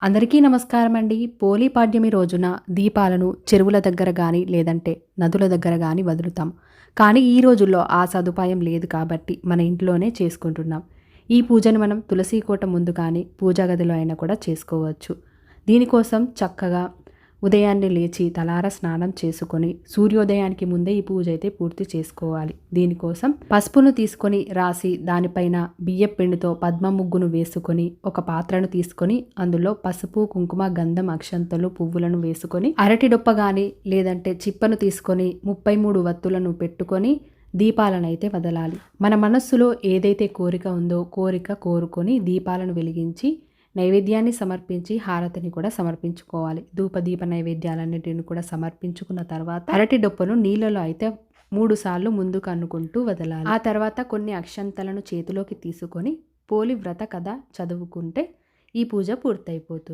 అందరికీ నమస్కారం అండి. పోలీ పాడ్యమి రోజున దీపాలను చెరువుల దగ్గర గానీ, లేదంటే నదుల దగ్గర గానీ వదులుతాం. కానీ ఈ రోజుల్లో ఆ సదుపాయం లేదు కాబట్టి మన ఇంట్లోనే చేసుకుంటున్నాం. ఈ పూజను మనం తులసి కోట ముందు కానీ, పూజా గదిలో అయినా కూడా చేసుకోవచ్చు. దీనికోసం చక్కగా ఉదయాన్నే లేచి తలార స్నానం చేసుకొని సూర్యోదయానికి ముందే ఈ పూజ అయితే పూర్తి చేసుకోవాలి. దీనికోసం పసుపును తీసుకొని రాసి దానిపైన బియ్యపు పిండితో పద్మ ముగ్గును వేసుకొని ఒక పాత్రను తీసుకొని అందులో పసుపు, కుంకుమ, గంధం, అక్షంతలు, పువ్వులను వేసుకొని అరటి డొప్ప కానీ లేదంటే చిప్పను తీసుకొని 33 వత్తులను పెట్టుకొని దీపాలనైతే వదలాలి. మన మనస్సులో ఏదైతే కోరిక ఉందో కోరిక కోరుకొని దీపాలను వెలిగించి నైవేద్యాన్ని సమర్పించి హారతిని కూడా సమర్పించుకోవాలి. ధూపదీప నైవేద్యాలన్నిటిని కూడా సమర్పించుకున్న తర్వాత అరటి డొప్పను నీళ్ళలో అయితే 3 సార్లు ముందుకు అనుకుంటూ వదలాలి. ఆ తర్వాత కొన్ని అక్షంతలను చేతిలోకి తీసుకొని పోలి వ్రత కథ చదువుకుంటే ఈ పూజ పూర్తయిపోతుంది.